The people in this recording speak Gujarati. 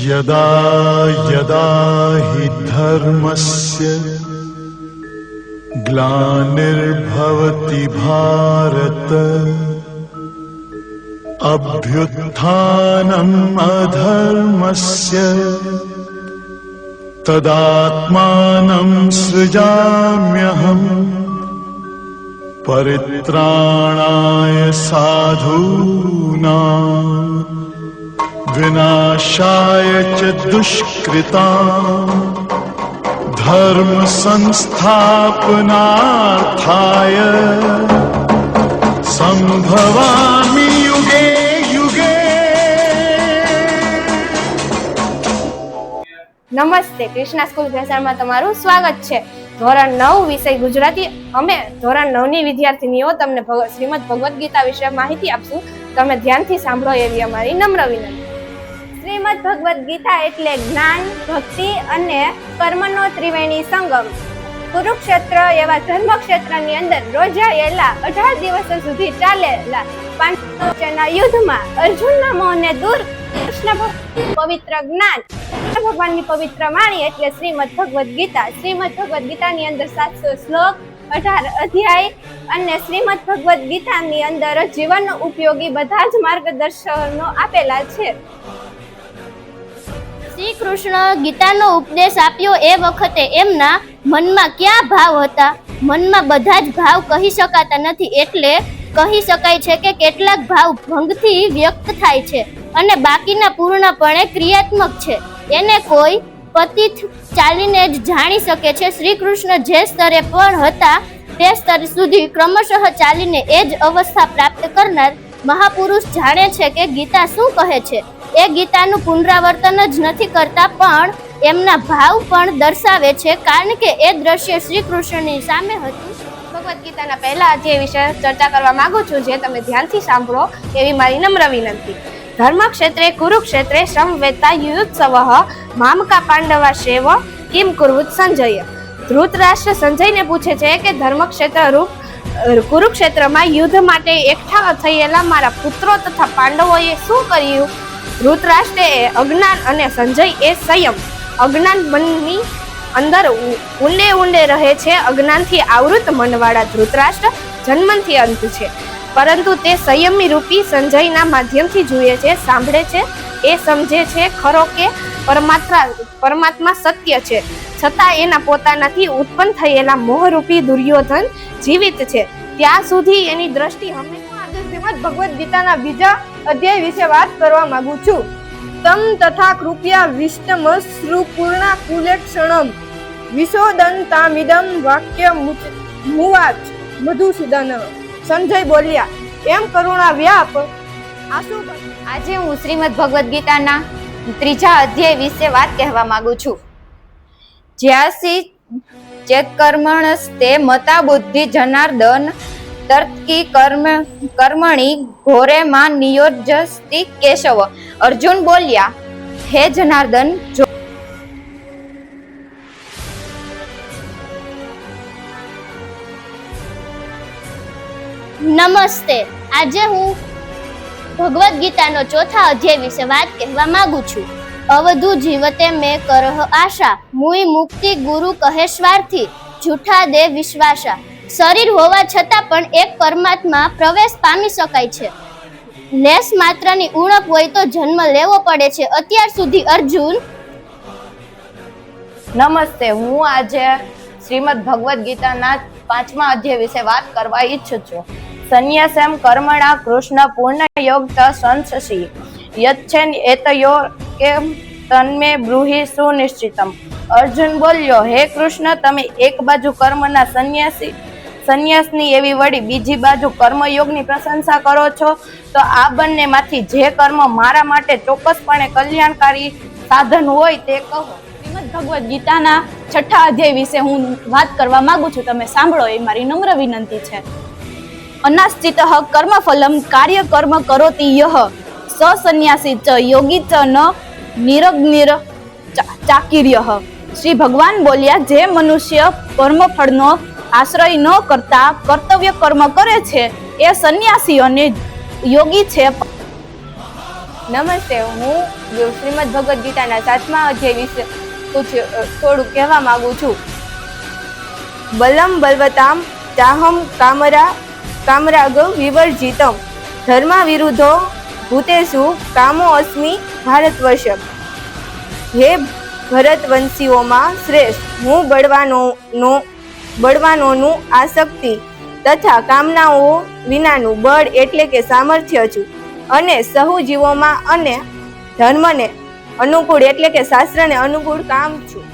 यदा यदा हि धर्मस्य ग्लानिर्भवति भारत अभ्युत्थानम् अधर्मस्य तदात्मानं सृजाम्यहम् परित्राणाय साधूनां विनाशाय च दुष्कृतां धर्म संस्थापनार्थाय संभवामि युगे युगे। નમસ્તે, કૃષ્ણા સ્કૂલ ભેસાણમાં તમારું સ્વાગત છે। ધોરણ 9 વિષય ગુજરાતી। અમે ધોરણ 9 ની વિદ્યાર્થીનીઓ તમને શ્રીમદ ભગવદ્ ગીતા વિશે માહિતી આપશું। તમે ધ્યાનથી સાંભળો એવી અમારી નમ્ર વિનંતી। શ્રીમદ ભગવદ્ ગીતા એટલે જ્ઞાન, ભક્તિ અને કર્મનો ત્રિવેણી સંગમ। કુરુક્ષેત્ર એવા ધર્મક્ષેત્રની અંદર રોજાયેલા 18 દિવસો સુધી ચાલેલા પાંડવોના યુદ્ધમાં અર્જુનના મોહને દૂર કૃષ્ણ પવિત્ર જ્ઞાન, ભગવાનની પવિત્ર વાણી એટલે શ્રીમદ ભગવદ્ ગીતા। શ્રીમદ ભગવદ્ ગીતાની અંદર 700 શ્લોક, 18 અધ્યાય અને શ્રીમદ ભગવદ્ ગીતાની અંદર જીવન ઉપયોગી બધા જ માર્ગદર્શનો આપેલા છે। શ્રી કૃષ્ણ ગીતાનો ઉપદેશ આપ્યો એ વખતે એમના મનમાં ક્યાં ભાવ હતા? મનમાં બધા જ ભાવ કહી શકાતા નથી, એટલે કહી શકાય છે કે કેટલાક ભાવ ભંગથી વ્યક્ત થાય છે અને બાકીના પૂર્ણપણે ક્રિયાત્મક છે। એને કોઈ પતિત ચાલીને જ જાણી શકે છે। શ્રી કૃષ્ણ જે સ્તરે પણ હતા તે સ્તર સુધી ક્રમશઃ ચાલીને એ જ અવસ્થા પ્રાપ્ત કરનાર મહાપુરુષ જાણે છે કે ગીતા શું કહે છે। એ ગીતાનું પુનરાવર્તન જ નથી કરતા, પણ એમના ભાવ પણ દર્શાવે છે, કારણ કે એ દ્રશ્ય શ્રી કૃષ્ણની સામે હતું। ભગવદ્ ગીતાના પહેલા અધ્યાય વિશે ચર્ચા કરવા માંગુ છું, જે તમે ધ્યાનથી સાંભળો એવી મારી નમ્ર વિનંતી। ધર્મક્ષેત્રે કુરુક્ષેત્રે સમવેતા યુયુત્સવઃ મામકા પાંડવા શેવ કિમ કુર્વુત સંજય। ધૃતરાષ્ટ્ર સંજયને પૂછે છે કે ધર્મક્ષેત્ર રૂપ કુરુક્ષેત્રમાં યુદ્ધ માટે એકઠા થયેલા મારા પુત્રો તથા પાંડવોએ શું કર્યું? ધૃતરાષ્ટ્ર એ અજ્ઞાન અને સંજય એ સંયમ। અજ્ઞાન મનની અંદર ઊંડે ઊંડે રહે છે। અજ્ઞાનથી આવૃત મનવાળા ધૃતરાષ્ટ્ર જન્મથી અંત છે, પરંતુ તે સંયમી રૂપી સંજયના માધ્યમથી જુએ છે, સાંભળે છે, એ સમજે છે ખરો કે પરમાત્મા સત્ય છે, છતાં એના પોતાનાથી ઉત્પન્ન થયેલા મોહરૂપી દુર્યોધન જીવિત છે, ત્યાં સુધી એની દ્રષ્ટિ હંમેશા આજે શ્રીમદ ભગવદ્ ગીતાના બીજા અધ્યાય વિશે વાત કરવા માંગુ છું। તમ તથા કૃપયા વિષ્ટમ શ્રુપૂર્ણા કુલેક્ષણમ વિશોદંતામિદમ વાક્ય મુવાચ મધુસૂદન। સંજય બોલ્યા, એમ કરુણા વ્યાપ આસુ। આજે હું શ્રીમદ ભગવદ્ ગીતાના ત્રીજા અધ્યાય વિશે વાત કહેવા માંગુ છું। જ્યાસી ચેત કર્મણસ્તે મતા બુદ્ધિ જનાર્દન તર્કી કર્મણી ઘોરે માં નિયોજસ્તિ કેશવ। અર્જુન બોલ્યા, હે જનાર્દન, જો નમસ્તે। આજે હું ભગવદ્ ગીતાનો ચોથા અધ્યાય વિશે વાત કહેવા માંગુ છું। અવધુ જીવતે મેં કરહ આશા મુઈ મુક્તિ ગુરુ કહે સ્વાર્થી જૂઠા દે વિશ્વાસા। શરીર હોવા છતાં પણ એક પરમાત્મા પ્રવેશ પામી શકાય છે। લેશ માત્રની ઉણપ હોય તો જન્મ લેવો પડે છે। અત્યાર સુધી અર્જુન। નમસ્તે, હું આજે શ્રીમદ ભગવદ્ ગીતાના 5મા અધ્યાય વિશે વાત કરવા ઈચ્છું છું। સંન્યાસમ કર્મણા કૃષ્ણ પૂર્ણ યોગ ત સંસસી યચ્છેન એતયો કે તન્મે બ્રૂહિ સુનિશ્ચિતમ। અર્જુન બોલ્યો, હે કૃષ્ણ, તમે એક બાજુ કર્મના સંન્યાસની એવી વળી બીજી બાજુ કર્મયોગની પ્રશંસા કરો છો, તો આ બંનેમાંથી જે કર્મ મારા માટે ચોક્કસપણે કલ્યાણકારી સાધન હોય તે કહો। શ્રીમદ ભગવદ્ ગીતાના 6થા અધ્યાય વિશે હું વાત કરવા માંગુ છું, તમે સાંભળો એ મારી નમ્ર વિનંતી છે। અનાશ્ચિતઃ કર્મફલમ કાર્ય કર્મ કરોતિ યહ સ સંન્યાસી ચ યોગી ચ ન નિરગ્નિર ચાકિર્યઃ। શ્રી ભગવાન બોલ્યા, જે મનુષ્ય કર્મફળનો આશ્રય ન કરતા કર્તવ્ય કર્મ કરે છે એ સંન્યાસી અને યોગી છે। નમસ્તે, હું શ્રીમદ ભગવદ્ ગીતાના 7મા અધ્યાય વિશે થોડું કહેવા માંગુ છું. બલમ બલવતામ ચાહમ કામરાગ વિવર્જિતમ ધર્મા વિરુદ્ધો ભૂતેષુ કામો અસ્મિ ભારતવર્ષ. હે ભરતવંશીઓમાં શ્રેષ્ઠ, હું બળવાનોનું આસક્તિ તથા કામનાઓ વિનાનું બળ એટલે કે સામર્થ્ય છું, અને સહુ જીવોમાં અને ધર્મને અનુકૂળ એટલે કે શાસ્ત્રને અનુકૂળ કામ છું.